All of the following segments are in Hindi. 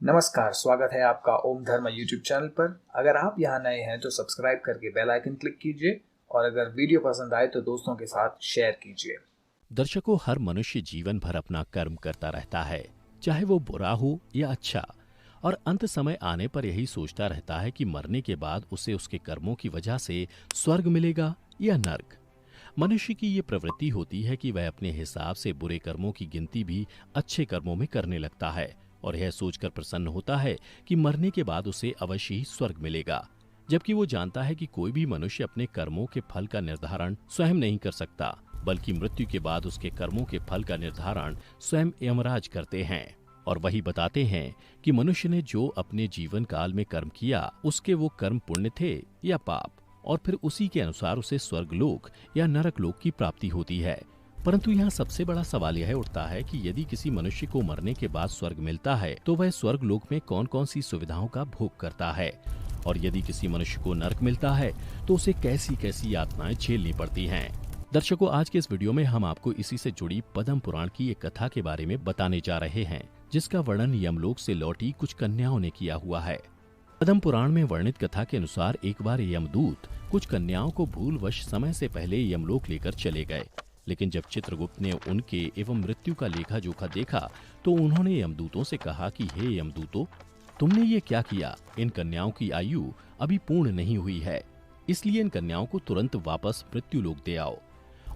नमस्कार, स्वागत है आपका ओम धर्म यूट्यूब चैनल पर। अगर आप यहाँ नए हैं तो सब्सक्राइब करके बेल आइकन क्लिक कीजिए और अगर वीडियो पसंद आए तो दोस्तों के साथ शेयर कीजिए। दर्शकों, हर मनुष्य जीवन भर अपना कर्म करता रहता है, चाहे वो बुरा हो या अच्छा। और अंत समय आने पर यही सोचता रहता है कि मरने के बाद उसे उसके कर्मों की वजह से स्वर्ग मिलेगा या नर्क। मनुष्य की ये प्रवृत्ति होती है कि वह अपने हिसाब से बुरे कर्मों की गिनती भी अच्छे कर्मों में करने लगता है और यह सोचकर प्रसन्न होता है कि मरने के बाद उसे अवश्य ही स्वर्ग मिलेगा, जबकि वो जानता है कि कोई भी मनुष्य अपने कर्मों के फल का निर्धारण स्वयं नहीं कर सकता, बल्कि मृत्यु के बाद उसके कर्मों के फल का निर्धारण स्वयं यमराज करते हैं। और वही बताते हैं कि मनुष्य ने जो अपने जीवन काल में कर्म किया, उसके वो कर्म पुण्य थे या पाप, और फिर उसी के अनुसार उसे स्वर्गलोक या नरक लोक की प्राप्ति होती है। परंतु यहाँ सबसे बड़ा सवाल यह उठता है कि यदि किसी मनुष्य को मरने के बाद स्वर्ग मिलता है तो वह स्वर्ग लोक में कौन कौन सी सुविधाओं का भोग करता है, और यदि किसी मनुष्य को नरक मिलता है तो उसे कैसी कैसी यातनाएं झेलनी पड़ती हैं। दर्शकों, आज के इस वीडियो में हम आपको इसी से जुड़ी पद्म पुराण की एक कथा के बारे में बताने जा रहे हैं, जिसका वर्णन यमलोक से लौटी कुछ कन्याओं ने किया हुआ है। पद्म पुराण में वर्णित कथा के अनुसार एक बार यमदूत कुछ कन्याओं को भूलवश समय से पहले यमलोक लेकर चले गए, लेकिन जब चित्रगुप्त ने उनके एवं मृत्यु का लेखा जोखा देखा तो उन्होंने यमदूतों से कहा कि हे यमदूतों, तुमने ये क्या किया? इन कन्याओं की आयु अभी पूर्ण नहीं हुई है, इसलिए इन कन्याओं को तुरंत वापस मृत्यु लोक दे आओ।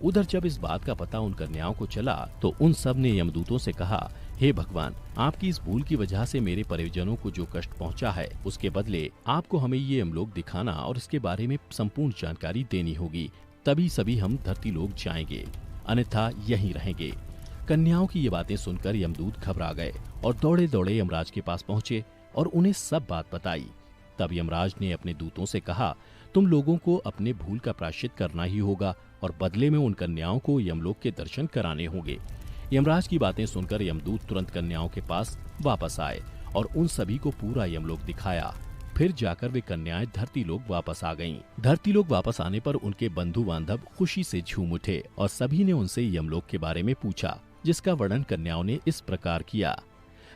उधर जब इस बात का पता उन कन्याओं को चला तो उन सब ने यमदूतों से कहा, हे भगवान, आपकी इस भूल की वजह से मेरे परिजनों को जो कष्ट पहुंचा है, उसके बदले आपको हमें ये यमलोक दिखाना और इसके बारे में संपूर्ण जानकारी देनी होगी, तभी सभी हम धरती लोक जाएंगे, अन्यथा यहीं रहेंगे। कन्याओं की ये बातें सुनकर यमदूत घबरा गए और दौड़े दौड़े यमराज के पास पहुंचे और उन्हें सब बात बताई। तब यमराज ने अपने दूतों से कहा, तुम लोगों को अपने भूल का प्रायश्चित करना ही होगा और बदले में उन कन्याओं को यमलोक के दर्शन कराने होंगे। यमराज की बातें सुनकर यमदूत तुरंत कन्याओं के पास वापस आए और उन सभी को पूरा यमलोक दिखाया। फिर जाकर वे कन्याएं धरती लोक वापस आ गईं। धरती लोक वापस आने पर उनके बंधु बांधव खुशी से झूम उठे और सभी ने उनसे यमलोक के बारे में पूछा, जिसका वर्णन कन्याओं ने इस प्रकार किया।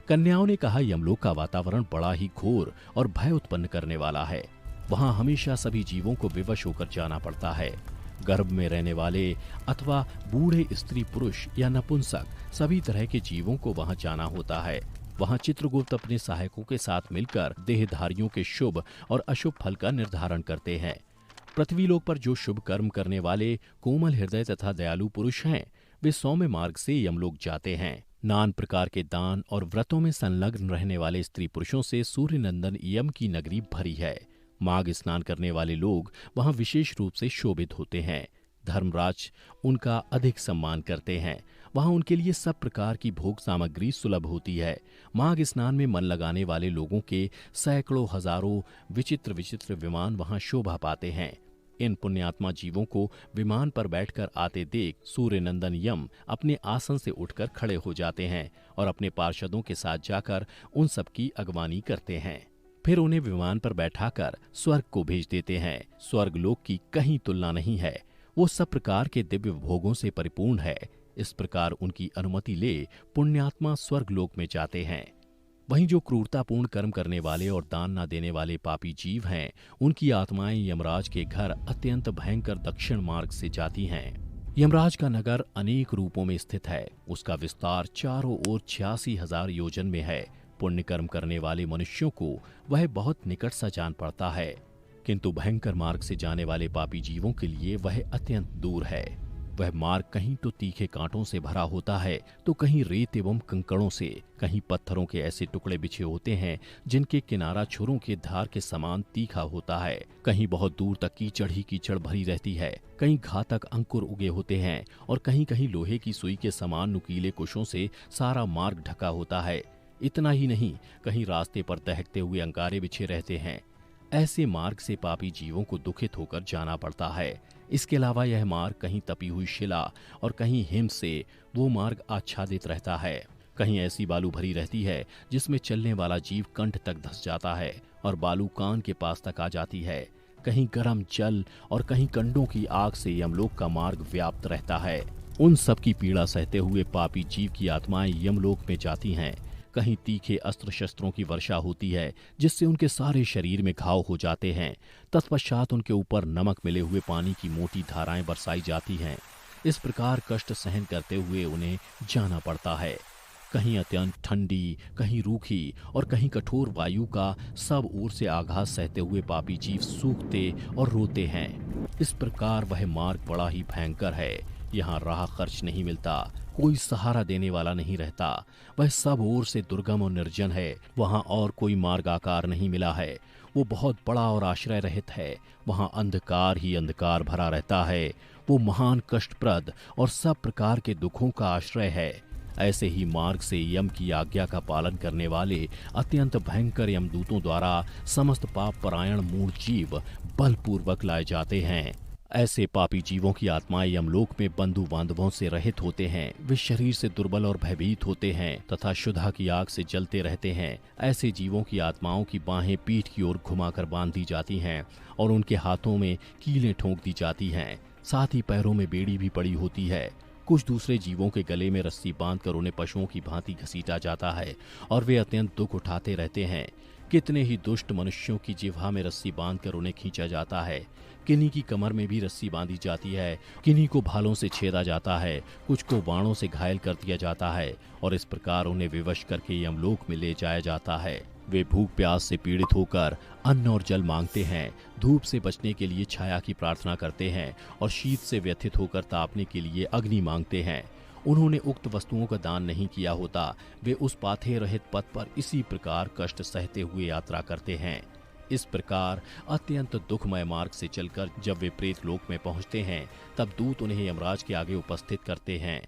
कन्याओं ने कहा, यमलोक का वातावरण बड़ा ही घोर और भय उत्पन्न करने वाला है। वहाँ हमेशा सभी जीवों को विवश होकर जाना पड़ता है। गर्भ में रहने वाले अथवा बूढ़े स्त्री पुरुष या नपुंसक, सभी तरह के जीवों को वहाँ जाना होता है। वहाँ चित्रगुप्त अपने सहायकों के साथ मिलकर देहधारियों के शुभ और अशुभ फल का निर्धारण करते हैं। पृथ्वी लोक पर जो शुभ कर्म करने वाले कोमल हृदय तथा दयालु पुरुष हैं, वे सौम्य मार्ग से यमलोक जाते हैं। नान प्रकार के दान और व्रतों में संलग्न रहने वाले स्त्री पुरुषों से सूर्य नंदन यम की नगरी भरी है। माघ स्नान करने वाले लोग वहां विशेष रूप से शोभित होते हैं। धर्मराज उनका अधिक सम्मान करते हैं। वहां उनके लिए सब प्रकार की भोग सामग्री सुलभ होती है। माघ स्नान में मन लगाने वाले लोगों के सैकड़ों हजारों विचित्र विचित्र विमान वहां शोभा पाते हैं। इन पुण्यात्मा जीवों को विमान पर बैठकर आते देख सूर्य नंदन यम अपने आसन से उठकर खड़े हो जाते हैं और अपने पार्षदों के साथ जाकर उन सबकी अगवानी करते हैं। फिर उन्हें विमान पर बैठाकर स्वर्ग को भेज देते हैं। स्वर्ग लोक की कहीं तुलना नहीं है, वो सब प्रकार के दिव्य भोगों से परिपूर्ण है। इस प्रकार उनकी अनुमति ले पुण्यात्मा स्वर्ग लोक में जाते हैं। वहीं जो क्रूरतापूर्ण कर्म करने वाले और दान न देने वाले पापी जीव हैं, उनकी आत्माएं यमराज के घर अत्यंत भयंकर दक्षिण मार्ग से जाती हैं। यमराज का नगर अनेक रूपों में स्थित है। उसका विस्तार चारों ओर 86,000 योजन में है। पुण्य कर्म करने वाले मनुष्यों को वह बहुत निकट सा जान पड़ता है, किंतु भयंकर मार्ग से जाने वाले पापी जीवों के लिए वह अत्यंत दूर है। वह मार्ग कहीं तो तीखे कांटों से भरा होता है तो कहीं रेत एवं कंकड़ों से, कहीं पत्थरों के ऐसे टुकड़े बिछे होते हैं जिनके किनारा छुरों के धार के समान तीखा होता है। कहीं बहुत दूर तक कीचड़ ही कीचड़ भरी रहती है। कहीं घातक अंकुर उगे होते हैं और कहीं कहीं लोहे की सुई के समान नुकीले कुशों से सारा मार्ग ढका होता है। इतना ही नहीं, कहीं रास्ते पर दहकते हुए अंगारे बिछे रहते हैं। ऐसे मार्ग से पापी जीवों को दुखित होकर जाना पड़ता है। इसके अलावा यह मार्ग कहीं तपी हुई शिला और कहीं हिम से वो मार्ग आच्छादित रहता है। कहीं ऐसी बालू भरी रहती है जिसमें चलने वाला जीव कंठ तक धंस जाता है और बालू कान के पास तक आ जाती है। कहीं गर्म जल और कहीं कंडों की आग से यमलोक का मार्ग व्याप्त रहता है। उन सब की पीड़ा सहते हुए पापी जीव की आत्माएं यमलोक में जाती हैं। कहीं तीखे अस्त्र शस्त्रों की वर्षा होती है जिससे उनके सारे शरीर में घाव हो जाते हैं। तत्पश्चात उनके ऊपर नमक मिले हुए पानी की मोटी धाराएं बरसाई जाती हैं। इस प्रकार कष्ट सहन करते हुए उन्हें जाना पड़ता है। कहीं अत्यंत ठंडी, कहीं रूखी और कहीं कठोर वायु का सब ओर से आघात सहते हुए पापी जीव सूखते और रोते हैं। इस प्रकार वह मार्ग बड़ा ही भयंकर है। यहाँ राह खर्च नहीं मिलता, कोई सहारा देने वाला नहीं रहता। वह सब ओर से दुर्गम और निर्जन है। वहाँ और कोई मार्ग आकार नहीं मिला है। वो बहुत बड़ा और आश्रय रहित है। वहाँ अंधकार ही अंधकार भरा रहता है। वो महान कष्टप्रद और सब प्रकार के दुखों का आश्रय है। ऐसे ही मार्ग से यम की आज्ञा का पालन करने वाले अत्यंत भयंकर यमदूतों द्वारा समस्त पाप परायण मूढ़ जीव बलपूर्वक लाए जाते हैं। ऐसे पापी जीवों की आत्माएं यमलोक में बंधु बांधवों से रहित होते हैं। वे शरीर से दुर्बल और भयभीत होते हैं तथा क्षुधा की आग से जलते रहते हैं। ऐसे जीवों की आत्माओं की बाहें पीठ की ओर घुमाकर बांध दी जाती हैं और उनके हाथों में कीलें ठोंक दी जाती हैं। साथ ही पैरों में बेड़ी भी पड़ी होती है। कुछ दूसरे जीवों के गले में रस्सी बांधकर उन्हें पशुओं की भांति घसीटा जाता है और वे अत्यंत दुख उठाते रहते हैं। कितने ही दुष्ट मनुष्यों की जिह्वा में रस्सी बांधकर उन्हें खींचा जाता है। किन्हीं की कमर में भी रस्सी बांधी जाती है। किन्हीं को भालों से छेदा जाता है। कुछ को बाणों से घायल कर दिया जाता है और इस प्रकार उन्हें विवश करके यमलोक में ले जाया जाता है। वे भूख प्यास से पीड़ित होकर अन्न और जल मांगते हैं। धूप से बचने के लिए छाया की प्रार्थना करते हैं और शीत से व्यथित होकर तापने के लिए अग्नि मांगते हैं। उन्होंने उक्त वस्तुओं का दान नहीं किया होता। वे उस पाथे रहित पथ पर इसी प्रकार कष्ट सहते हुए यात्रा करते हैं। इस प्रकार अत्यंत दुखमय मार्ग से चलकर जब वे प्रेत लोक में पहुंचते हैं तब दूत उन्हें यमराज के आगे उपस्थित करते हैं।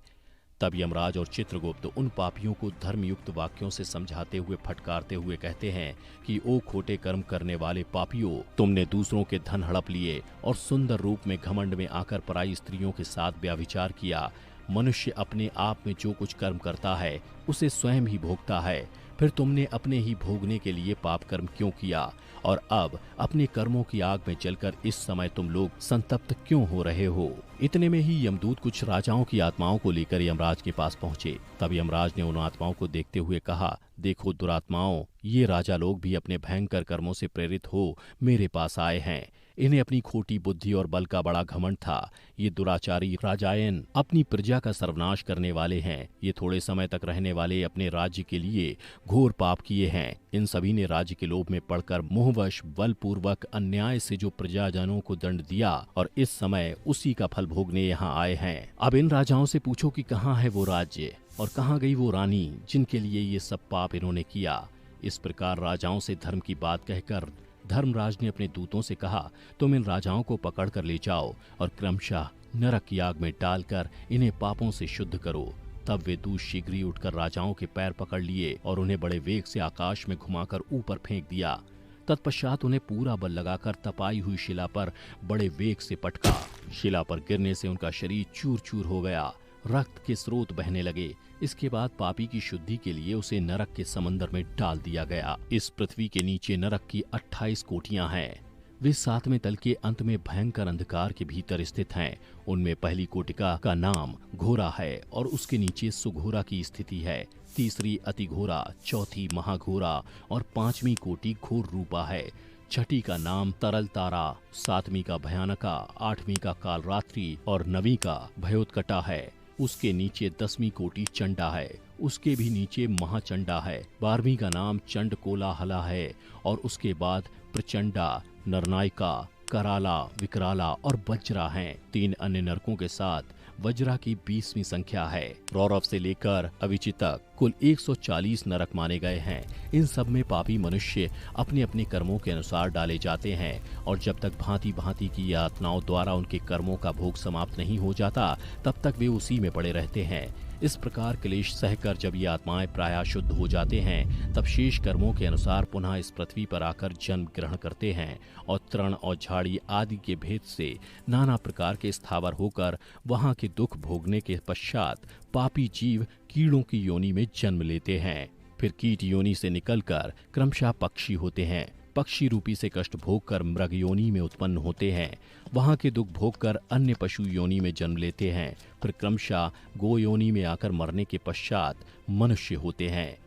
तब यमराज और चित्रगुप्त उन पापियों को धर्मयुक्त वाक्यों से समझाते हुए फटकारते हुए कहते हैं कि ओ खोटे कर्म करने वाले पापियों, तुमने दूसरों के धन हड़प लिए और सुंदर रूप में घमंड में आकर पराई स्त्रियों के साथ व्याभिचार किया। मनुष्य अपने आप में जो कुछ कर्म करता है उसे स्वयं ही भोगता है। फिर तुमने अपने ही भोगने के लिए पाप कर्म क्यों किया और अब अपने कर्मों की आग में जलकर इस समय तुम लोग संतप्त क्यों हो रहे हो। इतने में ही यमदूत कुछ राजाओं की आत्माओं को लेकर यमराज के पास पहुंचे। तब यमराज ने उन आत्माओं को देखते हुए कहा, देखो दुरात्माओं, ये राजा लोग भी अपने भयंकर कर्मों से प्रेरित हो मेरे पास आए हैं। इन्हें अपनी खोटी बुद्धि और बल का बड़ा घमंड था। ये दुराचारी राजायन अपनी प्रजा का सर्वनाश करने वाले हैं। ये थोड़े समय तक रहने वाले अपने राज्य के लिए घोर पाप किए हैं। इन सभी ने राज्य के लोभ में पड़कर मोहवश बलपूर्वक अन्याय से जो प्रजाजनों को दंड दिया और इस समय उसी का फल भोगने यहाँ आए हैं। अब इन राजाओं से पूछो कि कहाँ है वो राज्य और कहाँ गई वो रानी जिनके लिए ये सब पाप इन्होंने किया। इस प्रकार राजाओं से धर्म की बात कहकर धर्मराज ने अपने दूतों से कहा, तुम इन राजाओं को पकड़ कर ले जाओ और क्रमशः नरक की आग में डालकर इन्हें पापों से शुद्ध करो। तब वे दूत शीघ्र ही उठकर राजाओं के पैर पकड़ लिए और उन्हें बड़े वेग से आकाश में घुमाकर ऊपर फेंक दिया। तत्पश्चात उन्हें पूरा बल लगाकर तपाई हुई शिला पर बड़े वेग से पटका। शिला पर गिरने से उनका शरीर चूर चूर हो गया। रक्त के स्रोत बहने लगे। इसके बाद पापी की शुद्धि के लिए उसे नरक के समंदर में डाल दिया गया। इस पृथ्वी के नीचे नरक की 28 कोठियां हैं। वे 7वें तल के अंत में भयंकर अंधकार के भीतर स्थित हैं। उनमें पहली कोटिका का नाम घोरा है और उसके नीचे सुघोरा की स्थिति है। तीसरी अति घोरा, चौथी महाघोरा और 5वीं कोटि घोर रूपा है। छठी का नाम तरल तारा, 7वीं का भयानका, 8वीं का कालरात्रि और 9वीं का भयोत्कटा है। उसके नीचे 10वीं कोटि चंडा है। उसके भी नीचे महाचंडा है। 12वीं का नाम चंड कोलाहला है और उसके बाद प्रचंडा, नरनायिका, कराला, विकराला और वज्रा हैं। 3 अन्य नरकों के साथ वज्रा की 20वीं संख्या है। रौरव से लेकर अविचि तक कुल 140 नरक माने गए हैं। इन सब में पापी मनुष्य अपने अपने कर्मों के अनुसार डाले जाते हैं और जब तक भांति भांति की यातनाओं द्वारा उनके कर्मों का भोग समाप्त नहीं हो जाता तब तक वे उसी में पड़े रहते हैं। इस प्रकार क्लेश सहकर जब ये आत्माएं प्रायः शुद्ध हो जाते हैं तब शेष कर्मों के अनुसार पुनः इस पृथ्वी पर आकर जन्म ग्रहण करते हैं और तृण और झाड़ी आदि के भेद से नाना प्रकार के स्थावर होकर वहां के दुख भोगने के पश्चात पापी जीव कीड़ों की योनि में जन्म लेते हैं। फिर कीट योनि से निकलकर क्रमशः पक्षी होते हैं। पक्षी रूपी से कष्ट भोग कर मृग योनि में उत्पन्न होते हैं। वहां के दुख भोग कर अन्य पशु योनि में जन्म लेते हैं। फिर क्रमशः गो योनि में आकर मरने के पश्चात मनुष्य होते हैं।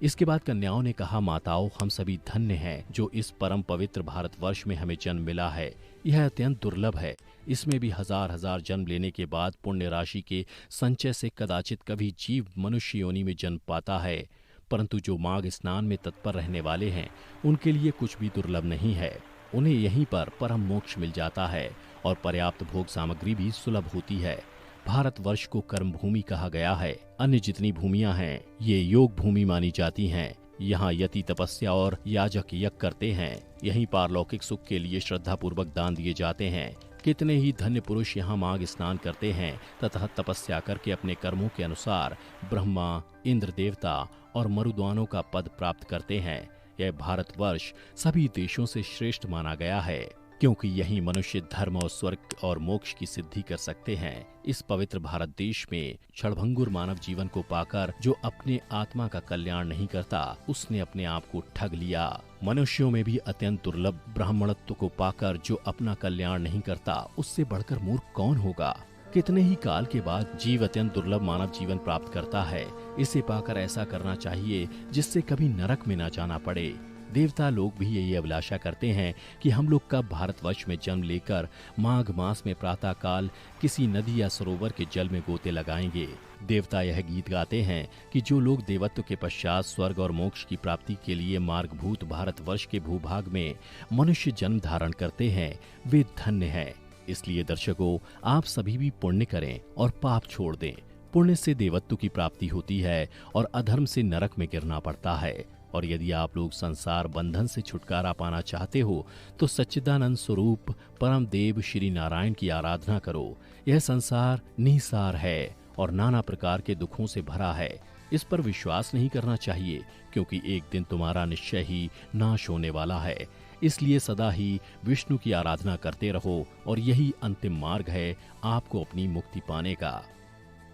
इसके बाद कन्याओं ने कहा, माताओं, हम सभी धन्य हैं जो इस परम पवित्र भारतवर्ष में हमें जन्म मिला है। यह अत्यंत दुर्लभ है। इसमें भी हजार हजार जन्म लेने के बाद पुण्य राशि के संचय से कदाचित कभी जीव मनुष्य योनि में जन्म पाता है। परंतु जो माघ स्नान में तत्पर रहने वाले हैं उनके लिए कुछ भी दुर्लभ नहीं है। उन्हें यहीं पर परम मोक्ष मिल जाता है और पर्याप्त भोग सामग्री भी सुलभ होती है। भारतवर्ष को कर्म भूमि कहा गया है। अन्य जितनी भूमियां हैं ये योग भूमि मानी जाती हैं। यहाँ यति तपस्या और याजक यज्ञ करते हैं। यहीं पारलौकिक सुख के लिए श्रद्धा पूर्वक दान दिए जाते हैं। कितने ही धन्य पुरुष यहाँ माघ स्नान करते हैं तथा तपस्या करके अपने कर्मों के अनुसार ब्रह्मा, इंद्र देवता और मरुद्वानों का पद प्राप्त करते हैं। यह भारतवर्ष सभी देशों से श्रेष्ठ माना गया है क्योंकि यही मनुष्य धर्म और स्वर्ग और मोक्ष की सिद्धि कर सकते हैं। इस पवित्र भारत देश में क्षणभंगुर मानव जीवन को पाकर जो अपने आत्मा का कल्याण नहीं करता उसने अपने आप को ठग लिया। मनुष्यों में भी अत्यंत दुर्लभ ब्राह्मणत्व को पाकर जो अपना कल्याण नहीं करता उससे बढ़कर मूर्ख कौन होगा। कितने ही काल के बाद जीव अत्यंत दुर्लभ मानव जीवन प्राप्त करता है। इसे पाकर ऐसा करना चाहिए जिससे कभी नरक में न जाना पड़े। देवता लोग भी यही अभिलाषा करते हैं कि हम लोग कब भारतवर्ष में जन्म लेकर माघ मास में प्रातः काल किसी नदी या सरोवर के जल में गोते लगाएंगे। देवता यह गीत गाते हैं कि जो लोग देवत्व के पश्चात स्वर्ग और मोक्ष की प्राप्ति के लिए मार्गभूत भारतवर्ष के भूभाग में मनुष्य जन्म धारण करते हैं वे धन्य हैं। इसलिए दर्शकों, आप सभी भी पुण्य करें और पाप छोड़ दें। पुण्य से देवत्व की प्राप्ति होती है और अधर्म से नरक में गिरना पड़ता है। और यदि आप लोग संसार बंधन से छुटकारा पाना चाहते हो तो सच्चिदानंद स्वरूप परम देव श्री नारायण की आराधना करो। यह संसार निसार है और नाना प्रकार के दुखों से भरा है। इस पर विश्वास नहीं करना चाहिए क्योंकि एक दिन तुम्हारा निश्चय ही नाश होने वाला है। इसलिए सदा ही विष्णु की आराधना करते रहो और यही अंतिम मार्ग है आपको अपनी मुक्ति पाने का।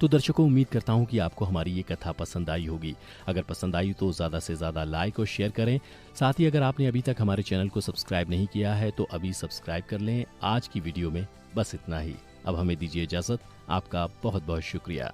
तो दर्शकों, उम्मीद करता हूँ कि आपको हमारी ये कथा पसंद आई होगी। अगर पसंद आई तो ज़्यादा से ज़्यादा लाइक और शेयर करें। साथ ही अगर आपने अभी तक हमारे चैनल को सब्सक्राइब नहीं किया है तो अभी सब्सक्राइब कर लें। आज की वीडियो में बस इतना ही। अब हमें दीजिए इजाज़त। आपका बहुत बहुत शुक्रिया।